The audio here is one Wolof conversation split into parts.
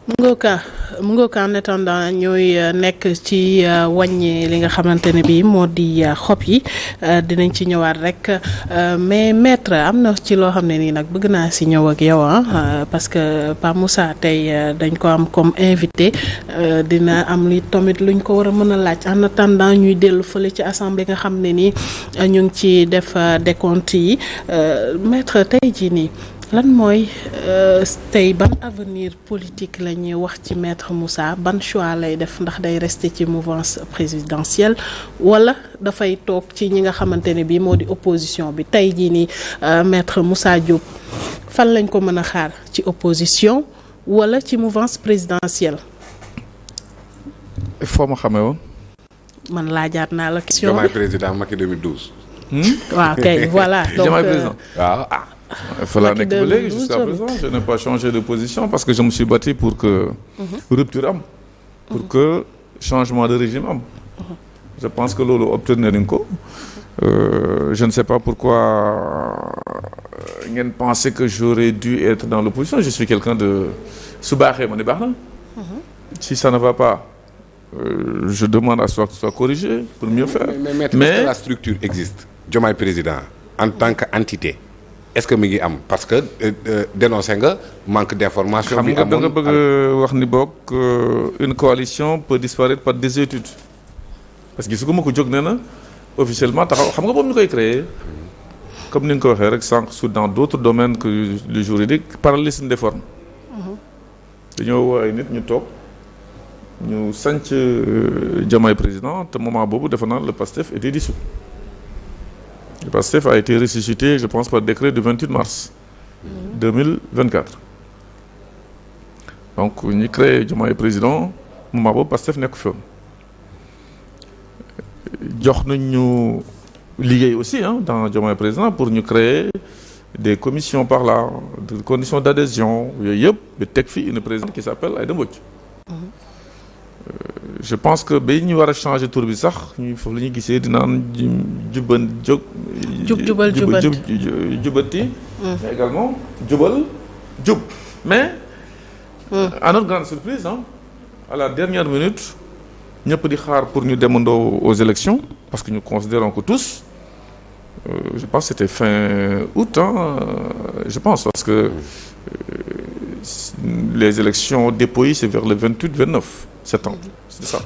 mu ngoo ka en attendant ñooy nekk ci wàññi li nga xamante ne bii moo di xob yi dinañ ci ñëwaat rek mais maître am na ci loo xam ne nii nag bëgg naa si ñëw ak yow parce que Pape Moussa tey dañ ko am comme invité dina am li tamit luñ ko war a mën a laaj en attendant ñuy dellu fële ci assemblée nga xam ne nii ñu ngi ci def décompte yi maître tey jii nii. lan mooy tey ban avenir politique la ñuy wax ci maître Moussa ban choix lay def ndax day rester ci mouvance présidentielle wala dafay toog ci ñi nga xamante ne bii moo di opposition bi tey jii nii maître Moussa Diop fan lañ ko mën a xaar ci opposition wala ci mouvance présidentielle. foo ma xamee woon. man laajaat naa la question. Diomaye président Macky 2012. waaw kay voilà donc Diomaye président waaw fa laa nekk ba léegi jusqu'à présent je n'ai pas changé de position parce que je me suis battu pour que rupture am pour que changement de régime am je pense que loolu obtenir nañ ko je ne sais pas pourquoi ngeen pensez que j'aurais dû être dans l'opposition je suis quelqu'un de su baaxee ma ne baax na si ça ne va pas je demande à ce que ce soit corrigé pour mieux faire mais la structure existe Diomaye président en tant qu'entité est-ce que mi ngi am parce que dénoncé nga manque d'information bi amoon da nga bëgg wax ni boog une coalition peut disparaître par désuétude parce que gisu ko ma ko jóg nee na officiellement taxaw xam nga boobu ñu koy créer comme ni nga ko waxee rek sànq su dans d'autres domaines que le juridique parallélisme des formes dañoo woo ay nit ñu toog ñu sanc Diomaye président te moment boobu defe naa le PASTEF était dissous. Le PASTEF a été ressuscité, je pense, par décret du 28 mars 2024. Donc, ñu créé Diomaye président moment boobu PASTEF nekk fi woon jox nañ ñu liggéey aussi dans Diomaye président pour ñu créer des commissions par là, des conditions d'adhésion yooyu yëpp ba teg fi une présidente qui s'appelle Aïda Mbodj. Je pense que ba ñu war a changer tur bi sax ñu foofu la ñuy gisee dinaan jubati mais également jub mais à notre grande surprise à la dernière minute ñëpp di xaar pour ñu demandoo aux élections parce que nous considérons que tous je pense que c'était fin août je pense parce que les élections dépôt c'est vers le 28-29 septembre c'est ça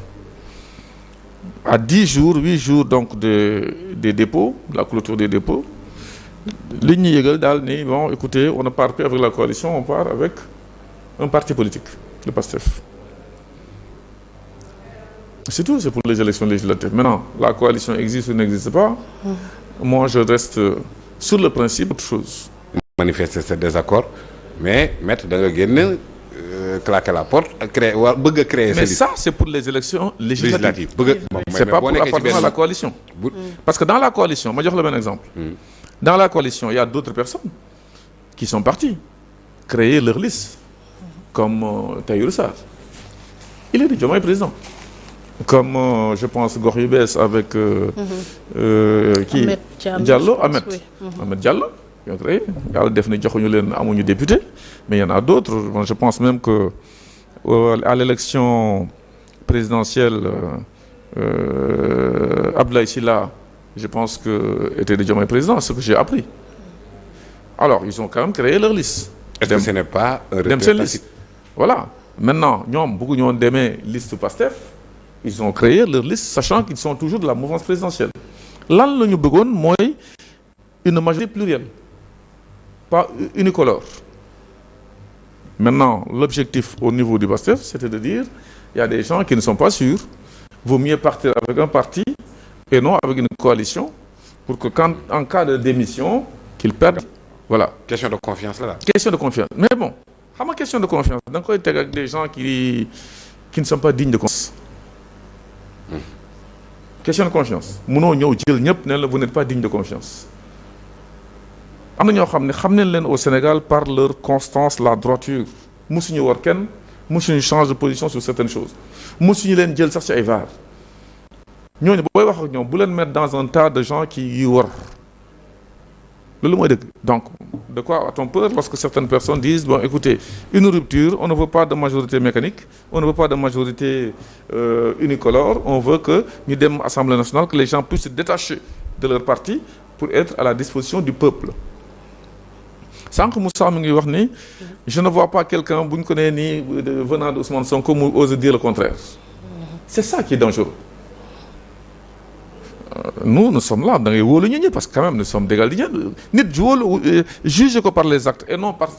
à 8 jours donc des dépôts de la clôture des dépôts li ñu yëgal daal ni bon écoutez on ne part plus avec la coalition on part avec un parti politique le PASTEF c'est tout c'est pour les élections législatives maintenant la coalition existe ou n'existe pas moi je reste sur le principe autre chose manifester ce désaccord mais maître da nga génn claquer la porte bëgg a créer mais ça c'est pour les élections législatives c'est pas pour appartenir à la coalition parce que dans la coalition ma jox la benn exemple dans la coalition il y a d'autres personnes qui sont parties créer leur liste comme Tahirou Sarr il est de Diomaye président comme je pense Gox yu bees avec kii Diallo Ahmed Diallo yoo créé yàlla def na joxuñu leen amuñu député mais il y en a d'autres je pense même que à l'élection présidentielle Abdoulaye Sylla je pense que était de Diomaye président ce que j'ai appris alors ils ont quand même créé leur liste. Est-ce que ce n'est pas un retrait tacite? Voilà maintenant ñoom bëgguñu woon demee liste PASTEF ils ont créé leur liste sachant qu'ils sont toujours de la mouvance présidentielle lan la ñu bëggoon mooy une majorité plurielle pas unicolore. Maintenant, l'objectif au niveau du PASTEF, c'était de dire il y a des gens qui ne sont pas sûrs, vaut mieux partir avec un parti et non avec une coalition pour que quand en cas de démission, qu'ils perdent. Voilà. Question de confiance là. Question de confiance. Mais bon, xam nga question de confiance da nga koy teg ak des gens qui ne sont pas dignes de confiance. Question de confiance. Munoo ñëw jël ñëpp ne la vous n'êtes pas digne de confiance. am na ñoo xam ne xam nañ leen au Sénégal par leur constance la droiture musuñu war kenn musuñu change de position sur certaines choses musuñu leen jël sax ci ay vaar ñooñu booy wax ak ñoom bu leen mettre dans un tas de gens qui yi war loolu mooy dëgg. Donc de quoi a-t-on peur lorsque certaines personnes disent bon écoutez, une rupture, on ne veut pas de majorité mécanique, on ne veut pas de majorité unicolore, on veut que ñu dem Assemblée nationale, que les gens puissent se détacher de leur parti pour être à la disposition du peuple. Sànq Moussa mi ngi wax ni je ne vois pas quelqu'un bu ñu ko nee nii venant de Ousmane Sonko mu ose dire le contraire. C'est ça qui est dangereux. Nous sommes là da ngay wóolu nit ñi parce que quand même nous sommes d'égal di nit wóolu juge ko par les actes et non par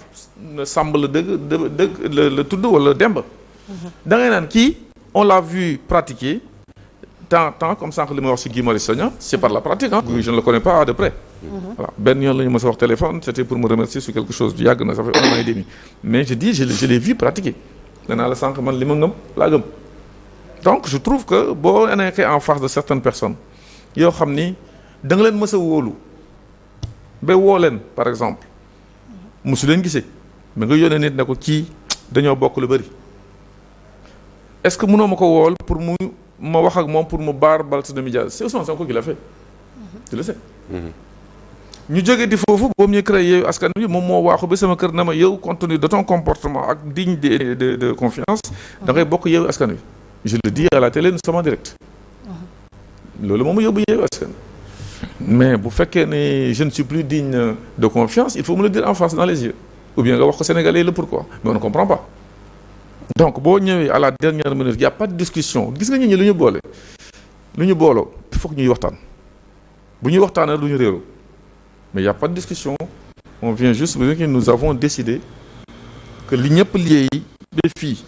sàmb la dëgg la tudd wala demb. Da ngay naan kii on l'a vu pratiquer tant comme sànq li ma wax ci Guy Marius Sagna c'est par la pratique hein. Je ne le connais pas de près. Voilà benn yoon la ñu mës a wax téléphone c'était pour me remercier sur quelque chose yàgg na ça fait 1 an et demi mais je dis je l'ai vu pratiquer danaa la sànq man li ma ngëm laa gëm. Donc je trouve que boo nekkee en face de certaines personnes yoo xam ni da nga leen mës a wóolu ba woo leen par exemple mosu leen gisee mais nga yónnee nit ne ko kii dañoo bokk lu bëri est-ce que mënoo ma ko wool pour mu ma wax ak moom pour mu baar Barthélémy Dias c'est Ousmane Sonko qui l'a fait. Tu le sais. ñu jógee di foofu boobu ñuy créé Yewwi Askan Wi moom moo waaxu ba sama kër na ma yow compte tenu de ton comportement ak digne de confiance da ngay bokk Yewwi Askan Wi. Je le dis à la télé nous sommes en direct. Loolu moom mu yóbbu Yewwi Askan Wi mais bu fekkee ne je ne suis plus digne de confiance il faut me le dire en face dans les yeux ou bien nga wax ko Sénégalais le pourquoi mais on ne comprend pas. Donc boo ñëwee à la dernière minute il y a pas de discussion gis nga ñi lu ñu boole lu ñu booloo il faut que ñuy waxtaan bu ñuy waxtaanee lu ñu réeroo mais il y a pas de discussion on vient juste parce que nous avons décidé que li ñëpp liggéey ba fii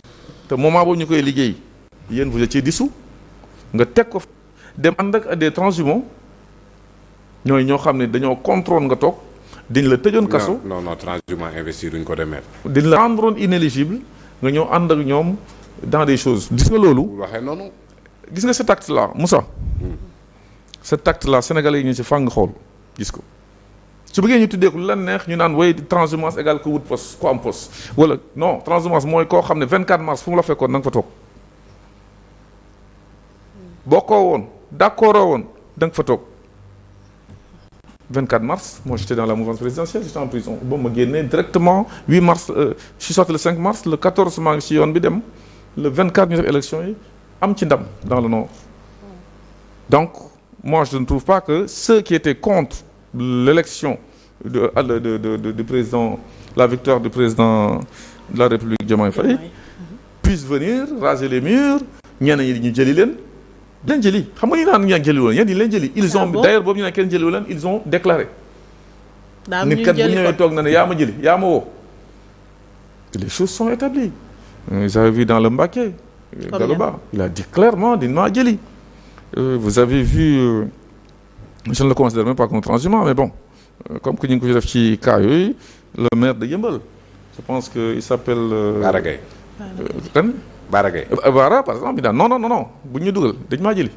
te moment boobu ñu koy liggéey yéen vous étiez dissous nga teg ko dem ànd ak des transhumants ñooy ñoo xam ne dañoo contrôle nga toog dañ la tëjoon kaso. non transhumant investir duñ ko demeet. dañ la rendre inéligible nga ñëw ànd ak ñoom dans des choses. gis nga loolu. waxee noonu. gis nga cet acte là Moussa. cet acte là sénégalais yi ñu ci fàng xool gis ko. su bëggee ñu tuddee ko lu la neex ñu naan way transhumance égale ko wut poste ko am poste wala non transhumance mooy koo xam ne 24 mars fu mu la fekkoon na nga fa toog. bokkoo woon d'accord woon da nga fa toog 24 mars moi j'étais dans la mouvance présidentielle j'étais en prison ba ma génnee directement 8 mars je suis sorti le 5 mars le 14 maa ngi ci yoon bi dem le 24 ñu def élection yi am ci ndam dans le nord. Donc moi je ne trouve pas que ceux qui étaient contre l'élection du président la victoire du président de la République Diomaye Faye puissent venir raser les murs ñenn ñi ñu jëli leen. leen jëli xam nga ñu naan ñaa jëli woon yéen di leen jëli ils ont d'ailleurs boobu ñu ne kenn jëli leen ils ont déclaré nit kat bu ñëwee toog na ne yaa ma jëli yaa ma woo les choses sont établies vous avez vu dans le Mbacké Galoba il a dit clairement di maa jëli vous avez vu je ne le considère même pas comme transhumant mais bon comme que ñu ngi ko def ci cas yooyu le maire de Yeumbeul je pense que il s'appelle Bara Gaye kan Bara Gaye Bara par exemple bi daan non bu ñu dugal dañ maa jëli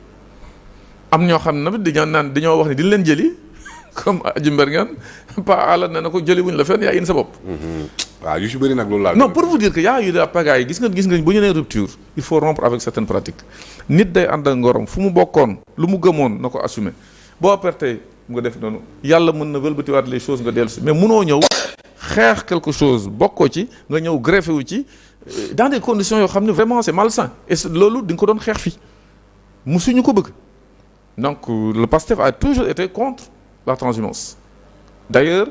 am ñoo xam ne dañoo naan dañoo wax ne diñ leen jëli comme Adji Mbergane pas àla ne na ko jëli wuñ la fenn yaa indi sa bopp. waaw yu si bëri nag loolu laa. non pour vous dire que y a eu de la pagaille gis nga bu ñu nee rupture il faut rompre avec certaines pratiques nit day ànd ak ngorom fu mu bokkoon lu mu gëmoon na ko assumer boo pertee nga def noonu yàlla mën na wëlbatiwaat les choses nga dellu si mais munoo ñëw xeex quelque chose bokkoo ci nga ñëw greffé wu ci. Dans des conditions yoo xam ne vraiment c'est malsain et loolu di nga ko doon xeex fii musuñu ko bëgg donc le PASTEF a toujours été contre la transhumance d'ailleurs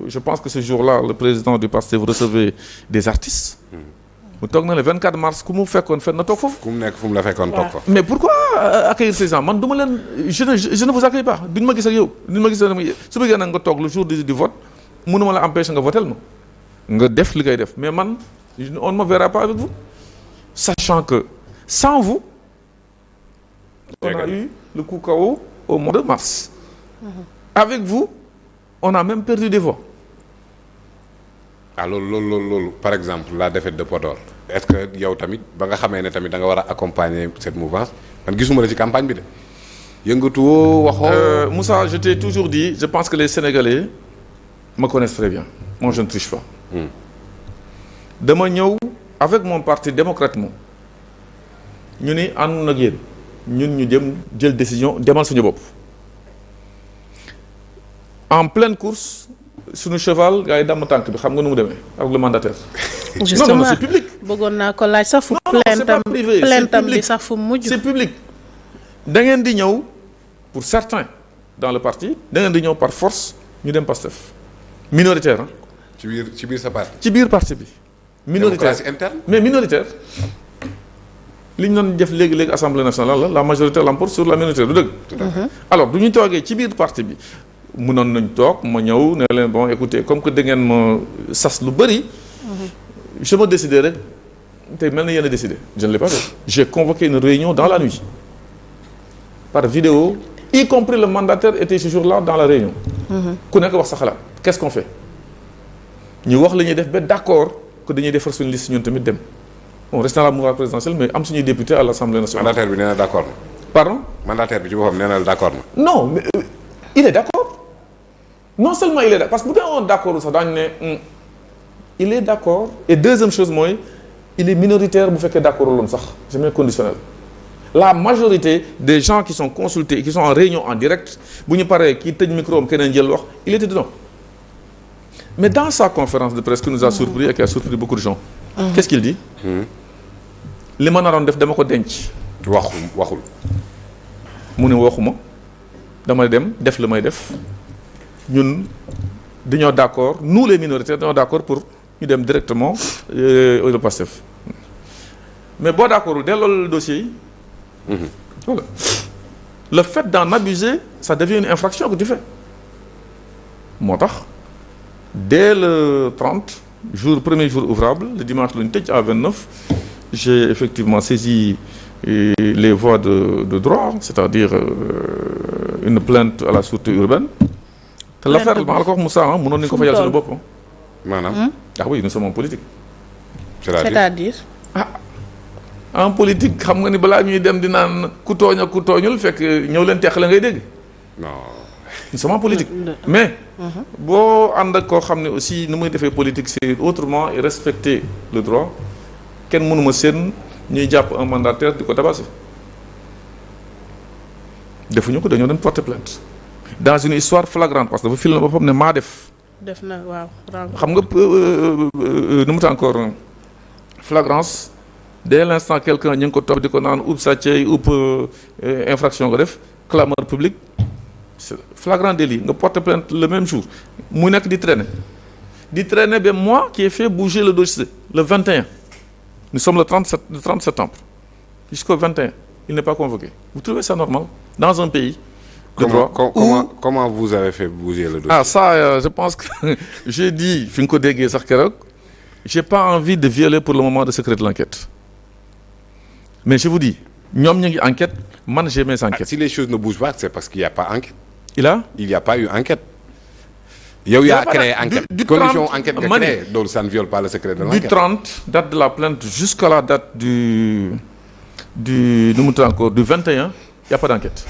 je pense que ce jour-là le président du PASTEF recevait des artistes mu toog na le 24 mars ku mu fekkoon fenn na toog foofu. ku mu nekk fu mu la fekkoon toog fa. mais pourquoi accueillir ces gens man du ma leen je ne vous accueille pas duñu ma gis ak yow duñu ma gis ak su bëggee nag nga toog le jour du vote mënuma la empêcher nga votel ma nga def li ngay def mais man. On ne me verra pas avec vous sachant que sans vous on a eu le coup KO au mois de mars avec vous on a même perdu des voix. ah loolu par exemple la défaite de Podor est-ce que yow tamit ba nga xamee ne tamit da nga war a accompagner cette mouvance man gisuma la ci campagne bi de yëngatuwoo waxoo. Moussa je t'ai toujours dit je pense que les Sénégalais me connaissent très bien moi je ne triche pas. dama ñëw avec mon parti démocratiquement ñu ni ànd nag yéen ñun ñu jëm jël décision demal suñu bopp en pleine course suñu cheval gars yi damm tànk bi xam nga nu mu demee avec le mandataire. justement non c'est public. bëggoon naa ko laaj sax fu. plaintam bi sax fu mujj. c'est public da ngeen di ñëw pour certains dans le parti da ngeen di ñëw par force ñu dem Pastef minoritaire ah. ci biir sa parti. ci biir parti bi. minoritaire démocratie interne. mais minoritaire li ñu doon def léegi assemblée nationale la majorité l'emporte sur la minorité du dëgg. tout à fait. alors du ñu toogee ci biir parti bi mënoon nañ toog ma ñëw ne leen bon écoutez comme que da ngeen ma sas lu bëri. je me décidé rek tey mel na yéen a décidé je ne l'ai pas fait. j'ai convoqué une réunion dans la nuit par vidéo y compris le mandataire était ce jour-là dans la réunion. ku nekk wax sa xalaat qu'est-ce qu'on fait ñu wax la ñuy def ba d'accord que dañuy defar suñu liste ñun tamit dem on reste dans la mouvance présidentielle mais am suñuy député à l'Assemblée nationale. mandataire bi nee na d'accord na. pardon. mandataire bi ci boppam nee na d'accord na. non mais il est d'accord non seulement il est d'accord parce que bu dee woon d'accord sax daañu ne il est d'accord et deuxième chose mooy il est minoritaire bu fekkee d'accord loon sax je mets conditionnel. la majorité des gens qui sont consultés et qui sont en réunion en direct bu ñu paree kii tëj micro am keneen jël wax il était dedans mais dans sa conférence de presse qui nous a surpris et qui a surpris beaucoup de gens. Qu'est-ce qu'il dit. li ma naroon def dama ko denc. waxul. mu ne waxuma damay dem def la may def ñun dañoo d'accord nous les minoritaires dañoo d'accord pour ñu dem directement au Pastef mais boo d'accordul delloo dossier yi. Voilà. Le fait d'en abuser ça devient une infraction que tu fais moo tax dès le 30 premier jour ouvrable le dimanche la ñu tëj à 29 j'ai effectivement saisi les voies de droit c'est-à-dire une plainte à la sûreté urbaine te l'affaire ma la ko wax Moussa mënoon nañu ko fajal suñu bopp maanaam ah oui nous sommes en politique c'est-à-dire en politique xam nga ni balaa ñuy dem di naan ku tooñ ak ku tooñul fekk ñëw leen teq la ngay dégg. non. nous sommes en politique. mais. boo ànd ak koo xam ne aussi nu muy defee politique c'est autrement et respecter le droit kenn mënuma seen ñuy jàpp un mandataire di ko tabasser. defuñu ko dañoo dem porter plainte. dans une histoire flagrante parce que dafa fil na boppam ne maa def. def na waaw. xam nga nu mu ta encore flagrance. dès l'instant quelqu'un ñu ngi ko topp di ko naan ub sàccee ub infraction nga def clameur publique c'est flagrant délit nga porte plainte le même jour mu nekk di traîner ba moi qui ai fait bouger le dossier le 21 nous sommes le 30 septembre jusqu'au 21 il n'est pas convoqué vous trouvez ça normal dans un pays de droit comment vous avez fait bouger le dossier ah ça je pense que j'ai dit fi nga ko déggee sax keroog j'ai pas envie de violer pour le moment le secret de l'enquête mais je vous dis ñoom ñu ngi enquête man j'ai mes enquêtes. Si les choses ne bougent pas c'est parce qu'il y a pas enquête. il y a pas eu enquête. yow yaa créé enquête condition enquête nga créé loolu ça ne viole pas le secret de l'enquête. du 30 date de la plainte jusqu'à la date du nu mu tudd encore du 21 il y a pas d'enquête.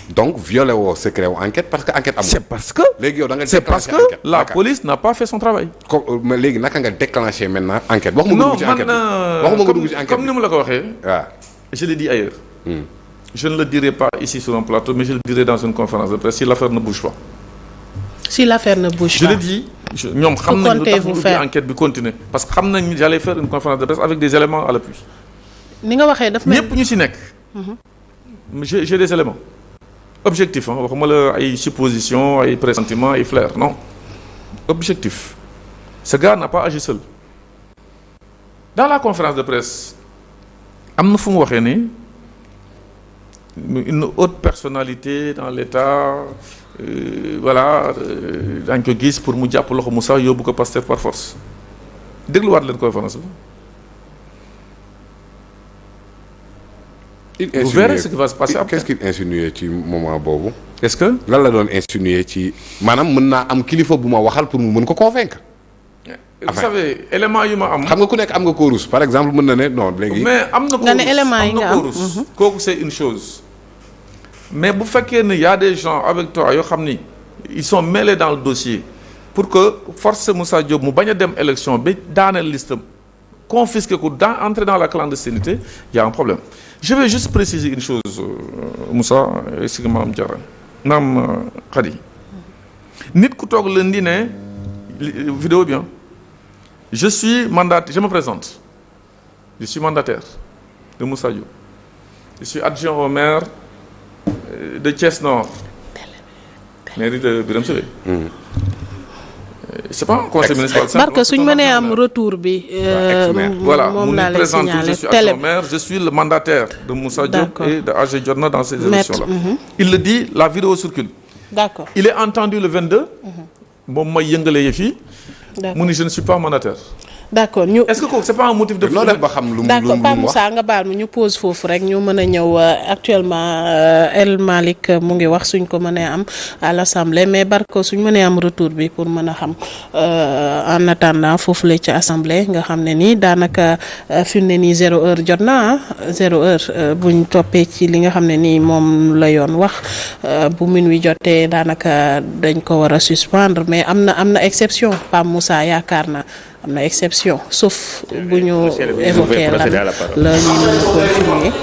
donc violé woo secret wu enquête parce que enquête amul. c'est parce que léegi yow da nga c'est parce que la police n'a pas fait son travail. mais léegi naka nga déclenché maintenant enquête. waxuma nga dugg ci enquête waxuma nga dugg ci enquête comme ni mu la ko waxee. waaw je l'ai dit ailleurs. Je ne le dirai pas ici sur un plateau mais je le dirai dans une conférence de presse si l'affaire ne bouge pas. si l'affaire ne bouge pas. je le dis ñoom xam nañu lu tax ñu ubbi enquête bi continuer parce que xam nañu j'allais faire une conférence de presse avec des éléments à l'appui. ni nga waxee daf mel ñëpp ñu ci nekk. j'ai des éléments. objectif waxuma la ay suppositions ay pressentiments ay flair non objectif ce gars n'a pas agi seul dans la conférence de presse am na fu mu waxee ni une haute personnalité dans l'État voilà dañ ko gis pour mu jàpp loxo Moussa yóbbu ko Pastef par force dégluwaat leen conférence bi vous verrez ce qui va se passer après. Qu'est-ce qu'il insinuait ci moment boobu. Est-ce que. lan la doon insinuer ci maanaam mën naa am kilifa bu ma waxal pour mu mën ko convaincre. vous savez élément yu ma am. xam nga ku nekk am nga ko rus par exemple mën na ne non léegi. mais am na ko nga ne élément yi nga am kooku c'est une chose. mais bu fekkee ne y a des gens avec toi yoo xam ni ils sont mêlés dans le dossier pour que forcer Moussa Diop mu bañ a dem élection ba daaneel listam confisquer ko entrer dans la clandestinité il y a un problème. Je vais juste préciser une chose Moussa et si Mme Diarra Mme Khady nit ku toog lundi ne vidéo bien je suis mandataire, je me présente, je suis mandataire de Moussa Diop, je suis adjoint au maire de Thiès Nord, mairie de Birame Souleye. C'est pas un conseil municipal. Barka suñ mënee am retour bi. voilà moom laa lay présente, signaler je suis adjoint au maire, je suis le mandataire de Moussa Diop et de AG Diorna dans ces élections-là. Il le dit, la vidéo circule. D'accord. Il est entendu le 22. moom mooy yëngale yëf yi. mu ni je ne suis pas mandataire. d'accord ñu. est-ce que kooku c'est pas un motif de. noo def ba xam lu mu d'accord Pa wax Moussa nga baal ma ñu pause foofu rek ñu mën a ñëw actuellement El Malick mu ngi wax suñ ko mënee am à l'Assemblée mais Barko suñ mënee am retour bi pour mën a xam en attendant foofu la ci Assemblée nga xam ne nii daanaka fi mu ne nii 0 heure jot na 0 heure buñ toppee ci li nga xam ne nii moom la yoon wax bu minuit jotee daanaka dañ ko war a suspendre mais am na exception Pa Moussa yaakaar na am na exception sauf bu ñu évoquer la ñu continuer